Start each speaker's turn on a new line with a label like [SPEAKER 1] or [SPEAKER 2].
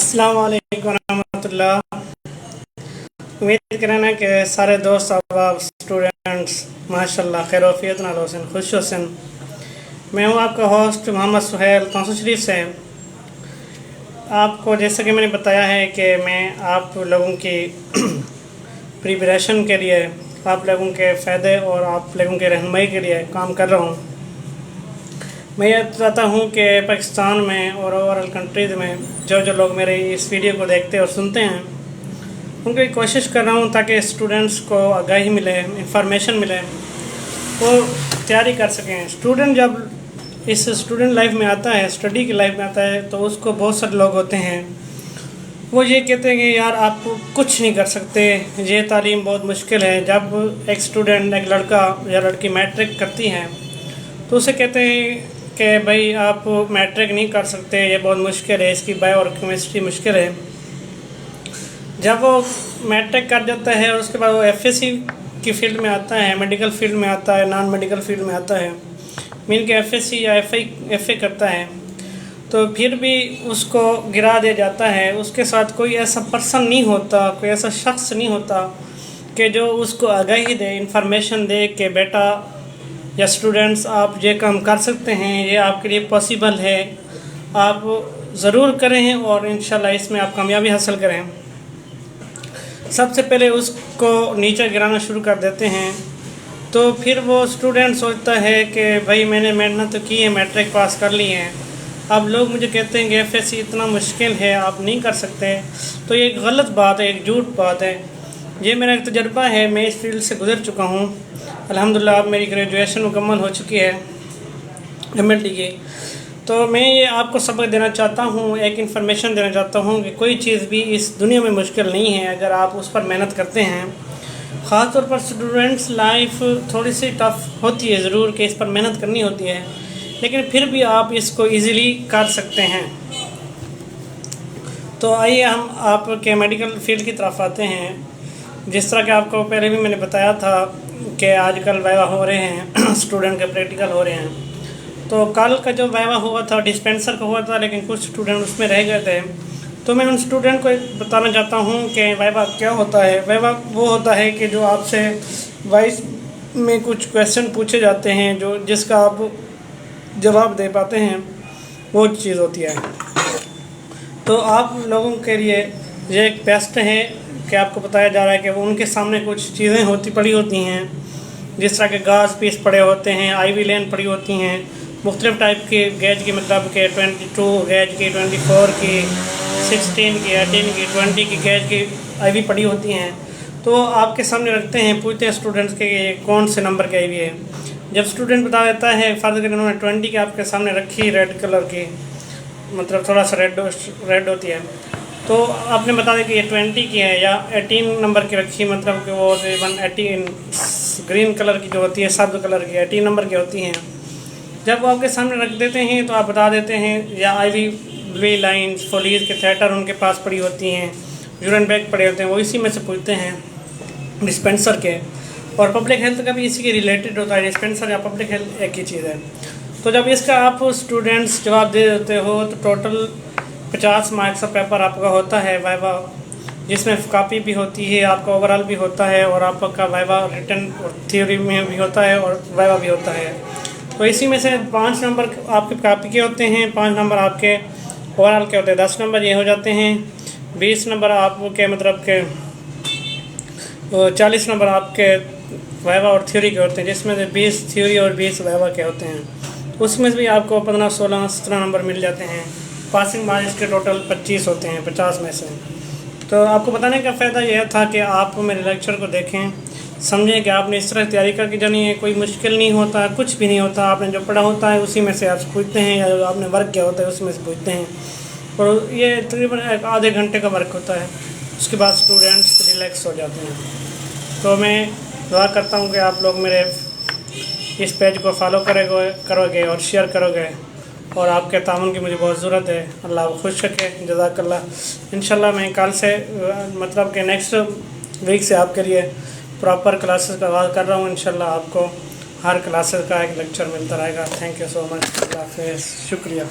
[SPEAKER 1] अस्सलाम वालेकुम रहमतुल्लाह। उम्मीद करना कि सारे दोस्त अहबाब स्टूडेंट्स माशाल्लाह खैर वफ़ियत नाल होसन खुश होसन। मैं हूँ आपका होस्ट मोहम्मद सुहेल कौंसू शरीफ से। आपको जैसा कि मैंने बताया है कि मैं आप लोगों की प्रिपरेशन के लिए, आप लोगों के फ़ायदे और आप लोगों के रहनुमाई के लिए काम कर रहा हूँ। मैं ये चाहता हूँ कि पाकिस्तान में और ओवरऑल कंट्रीज़ में जो लोग मेरे इस वीडियो को देखते और सुनते हैं उनकी कोशिश कर रहा हूँ ताकि स्टूडेंट्स को आगाही मिले, इंफॉर्मेशन मिले, वो तैयारी कर सकें। स्टूडेंट जब इस स्टूडेंट लाइफ में आता है, स्टडी की लाइफ में आता है, तो उसको बहुत सारे लोग होते हैं वो ये कहते हैं कि यार आप कुछ नहीं कर सकते, ये तालीम बहुत मुश्किल है। जब एक स्टूडेंट, एक लड़का या लड़की मैट्रिक करती है तो उसे कहते हैं कि भाई आप मैट्रिक नहीं कर सकते, ये बहुत मुश्किल है, इसकी बायो और केमिस्ट्री मुश्किल है। जब वो मैट्रिक कर जाता है और उसके बाद वो एफएससी की फील्ड में आता है, मेडिकल फील्ड में आता है, नॉन मेडिकल फील्ड में आता है, मीन के एफएससी या एफए करता है, तो फिर भी उसको गिरा दिया जाता है। उसके साथ कोई ऐसा पर्सन नहीं होता, कोई ऐसा शख्स नहीं होता कि जो उसको आगाही दे, इंफॉर्मेशन दे कि बेटा या स्टूडेंट्स आप ये काम कर सकते हैं, ये आपके लिए पॉसिबल है, आप ज़रूर करें और इंशाल्लाह इसमें आप कामयाबी हासिल करें। सबसे पहले उसको नीचे गिराना शुरू कर देते हैं, तो फिर वो स्टूडेंट सोचता है कि भाई मैंने मेहनत तो की है, मैट्रिक पास कर ली है, अब लोग मुझे कहते हैं कि एफएससी इतना मुश्किल है, आप नहीं कर सकते। तो ये एक गलत बात है, एक झूठ बात है। ये मेरा एक तजर्बा है, मैं इस फील्ड से गुजर चुका हूँ। अल्हम्दुलिल्लाह अब मेरी ग्रेजुएशन मुकम्मल हो चुकी है एमएलटी की। तो मैं ये आपको सबक देना चाहता हूँ, एक इन्फॉर्मेशन देना चाहता हूँ कि कोई चीज़ भी इस दुनिया में मुश्किल नहीं है अगर आप उस पर मेहनत करते हैं। ख़ास तौर पर स्टूडेंट्स लाइफ थोड़ी सी टफ़ होती है ज़रूर, कि इस पर मेहनत करनी होती है, लेकिन फिर भी आप इसको ईज़िली कर सकते हैं। तो आइए हम आपके मेडिकल फील्ड की तरफ आते हैं। जिस तरह कि आपको पहले भी मैंने बताया था कि आजकल वाइवा हो रहे हैं, स्टूडेंट के प्रैक्टिकल हो रहे हैं। तो कल का जो वाइवा हुआ था डिस्पेंसर का हुआ था, लेकिन कुछ स्टूडेंट उसमें रह गए थे। तो मैं उन स्टूडेंट को बताना चाहता हूँ कि वाइवा क्या होता है। वाइवा वो होता है कि जो आपसे वाइस में कुछ क्वेश्चन पूछे जाते हैं, जो जिसका आप जवाब दे पाते हैं, वो चीज़ होती है। तो आप लोगों के लिए ये एक टेस्ट है कि आपको बताया जा रहा है कि वो उनके सामने कुछ चीज़ें पड़ी होती हैं, जिस तरह के गाज पीस पड़े होते हैं, आईवी लेन पड़ी होती हैं, मुख्तलिफ़ टाइप के गैज की, मतलब के 22 गैज की, 24 की, 16 की, 18 की, 20 की गैज की आईवी पड़ी होती हैं। तो आपके सामने रखते हैं, पूछते हैं स्टूडेंट्स के ये कौन से नंबर की आईवी है। जब स्टूडेंट बता देता है, फ़र्ज़ करें उन्होंने 20 की आपके सामने रखी, रेड कलर की, मतलब थोड़ा सा रेड होती है, तो आपने बता दें कि ये 20 की है, या 18 नंबर की रखी, मतलब कि वो 18 ग्रीन कलर की जो होती है, सब्ज़ कलर की 18 नंबर की होती हैं। जब वो आपके सामने रख देते हैं तो आप बता देते हैं, या आईवी ब्लू लाइन्स, फोलीज के थेटर उनके पास पड़ी होती हैं, यूरिन बैग पड़े होते हैं, वो इसी में से पूछते हैं डिस्पेंसर के। और पब्लिक हेल्थ का भी इसी के रिलेटेड होता है, डिस्पेंसर या पब्लिक हेल्थ एक ही चीज़ है। तो जब इसका आप स्टूडेंट्स जवाब दे देते हो तो टोटल 50 मार्क्स का पेपर आपका होता है वाइवा, जिसमें कॉपी भी होती है, आपका ओवरऑल भी होता है, और आपका वाइवा रिटन और थ्योरी में भी होता है और वाइवा भी होता है। तो इसी में से 5 नंबर आपके कॉपी के होते हैं, 5 नंबर आपके ओवरऑल के होते हैं, 10 नंबर ये हो जाते हैं, 20 नंबर आपके मतलब के 40 नंबर आपके वाइवा और थ्योरी के होते हैं, जिसमें से 20 थ्योरी और 20 वाइवा के होते हैं। उसमें भी आपको 15, 16, 17 नंबर मिल जाते हैं। पासिंग मार्क्स के टोटल 25 होते हैं 50 में से। तो आपको बताने का फ़ायदा यह था कि आप मेरे लेक्चर को देखें, समझें कि आपने इस तरह तैयारी करके जानी है। कोई मुश्किल नहीं होता, कुछ भी नहीं होता, आपने जो पढ़ा होता है उसी में से आप पूछते हैं, या जो आपने वर्क किया होता है उसमें से पूछते हैं, और ये तकरीबन आधे घंटे का वर्क होता है। उसके बाद स्टूडेंट्स रिलैक्स हो जाते हैं। तो मैं दुआ करता हूँ कि आप लोग मेरे इस पेज को फॉलो करोगे और शेयर करोगे, और आपके ताउन की मुझे बहुत ज़रूरत है। अल्लाह को खुश रखे, जज़ाकल्लाह। इंशाल्लाह मैं कल से मतलब कि नेक्स्ट वीक से आपके लिए प्रॉपर क्लासेस का आगाज़ कर रहा हूँ। इंशाल्लाह आपको हर क्लासेस का एक लेक्चर मिलता रहेगा। थैंक यू सो मच, अल्लाह हाफ़िज़, शुक्रिया।